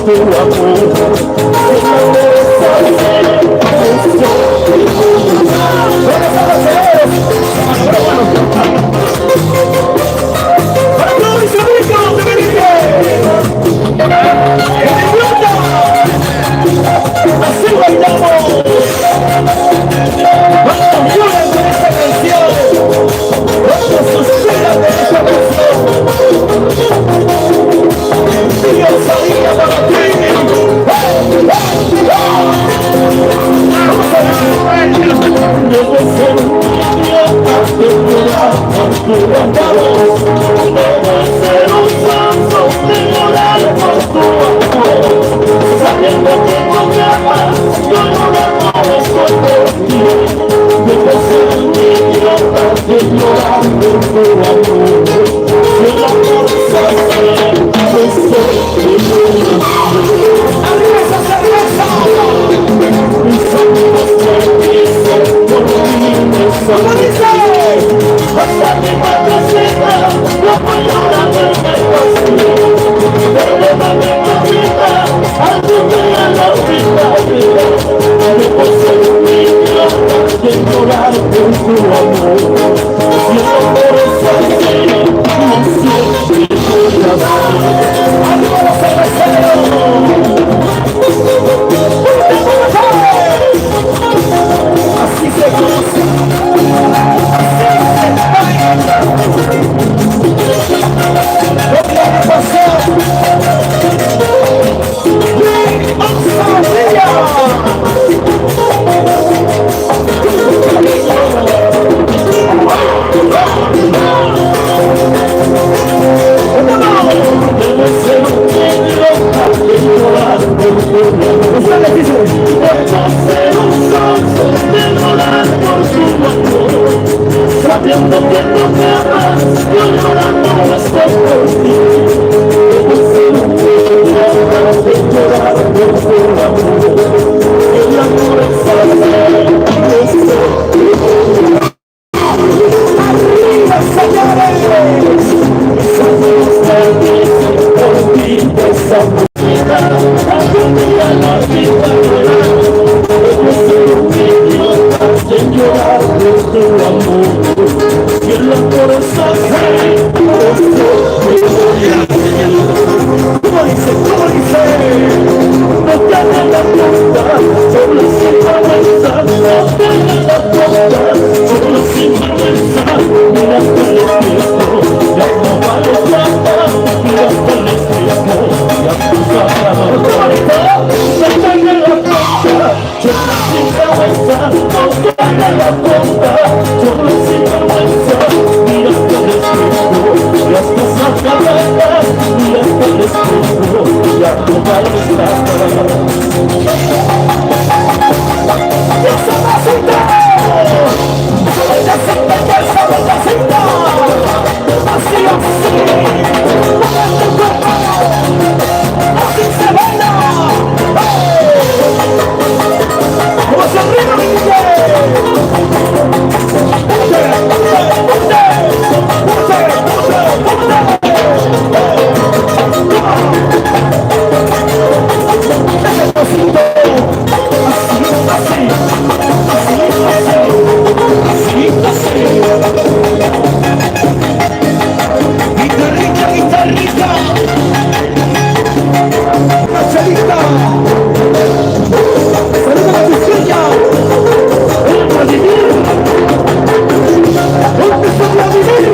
tu amor. El amor es alegre, así bailamos. Vamos, lloran con esta canción. Vamos, suspiran de esta canción. Dios sabía para ti. Debo ser un idiota de llorar por tu amor. Debo ser un santo de llorar por tu amor. Sabiendo que no me amas, yo llorando estoy por ti. Debo ser un idiota de llorar por tu amor. Si el amor se hace, estoy ¡arriba esa cerveza! Mis amigos me dicen, por mí me solicé. Hasta mi madrecita, no puedo llorar de mi perdóname mi vida, algún día la olvidaré. Debo ser un idiota de llorar por tu amor. Si el amor es así, no siempre voy a dar. ¡Arriba los cerveceros! Así se goza, así se baila. Lo que ha pasado, sabiendo que no me amas, yo llorando estoy por ti. Debo ser un idiota de llorar por tu amor. El amor es así, arriba, señores. Mis amigos me dicen, por ti desamorida, algún día la vida llorar. Debo ser un idiota de llorar por tu amor. Y el amor es así, ¿cómo dice? No tiene la punta, solo sinvergüenza. No tiene la punta, solo sinvergüenza. Mira con el tiempo, ya no vale nada. Mira con el tiempo, ya no vale nada. No tiene la punta, solo sinvergüenza. No tiene la punta, solo sinvergüenza. Mira con el tiempo, las cosas cambian. Mira con el tiempo, ya no vale nada. ¡Esa masita! ¡Esa masita! Así, así, mueve tu cuerpo, así se baila. ¡Vamos arriba, guitarrita, guitarrita, Marcelita, saluda a tu silla, a vivir, empezamos a vivir,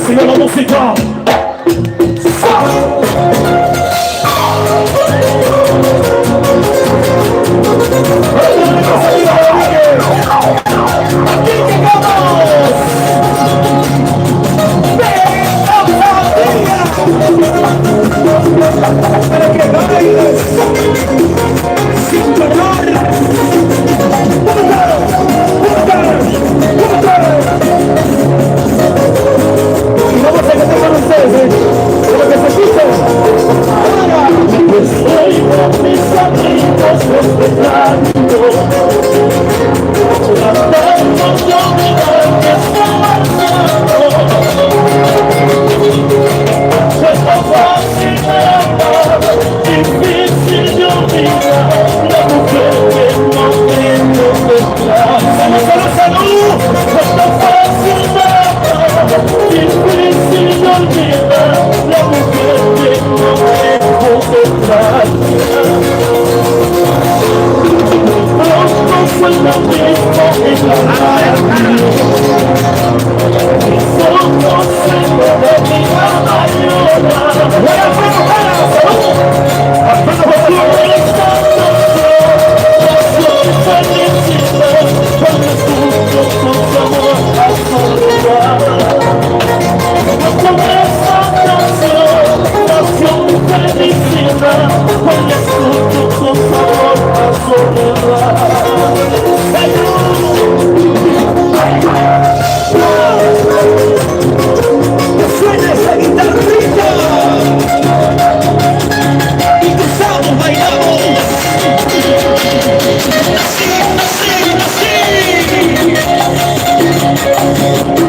sigue la música. ¡Aquí llegamos! ¡Ven, para que bailes sin parar! con mis amigos respetando, tratando de olvidar que está pasando. Fue tan fácil de amar, difícil de olvidar, la mujer que no tengo detrás. ¡Salud, salud, salud! Fue tan fácil de amar, difícil de olvidar, la mujer que no tengo detrás. Pronto fue lo mismo en la radio, y solo se de mi alma llora. Suena esa guitarrita y cruzamos, bailamos. Así, así, así.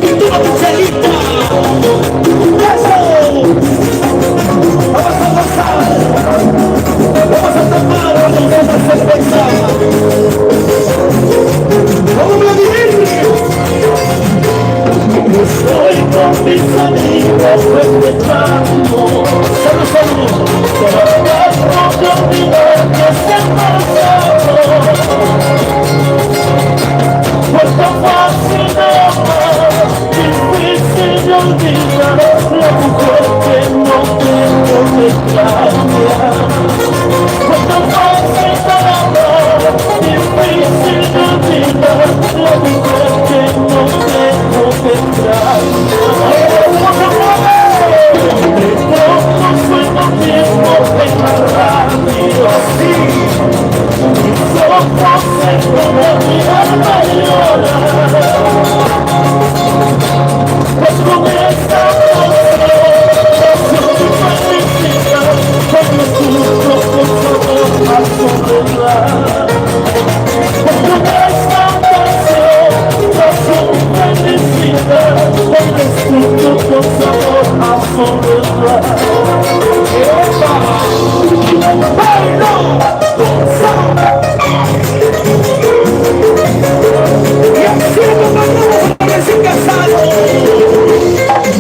Y toma tu chelita. Eso. Vamos a gozar. Vamos a tomar una cerveza. Vamos a vivir. Estoy con mis amigos respetando, solo, tratando de olvidar que está pasando. Fue tan fácil de amar, difícil de olvidar, la mujer que no tengo detrás. Fue tan fácil de amar, difícil de olvidar, la mujer que no tengo detrás. De pronto fue lo mismo en la radio, sí, y solo se puede mirar la llora. Pues con esta pasión y felicidad, cuando sufro con sabor a soledad. Pues con esta pasión y felicidad, cuando sufro con sabor a soledad. ¡Bailo! ¡Goza! Y así nos mandamos a recién casados.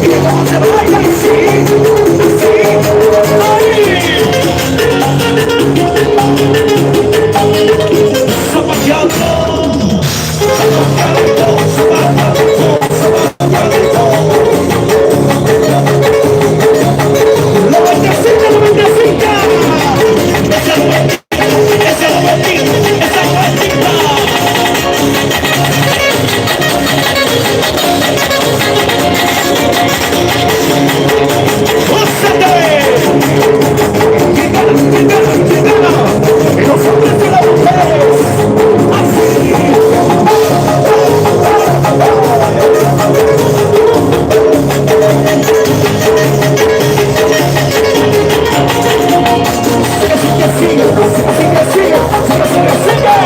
Y vamos a bailar así, así, zapateando, zapateando, zapateando, zapateando. La vueltecita, la vueltecita. Esa vueltita, esa vueltita, esa vueltita. ¡Gózate! ¡Quítala, quítala, quítala! ¡Y los hombres y las mujeres! ¡Así! Sigue, sigue, sigue, sigue, sigue, sigue.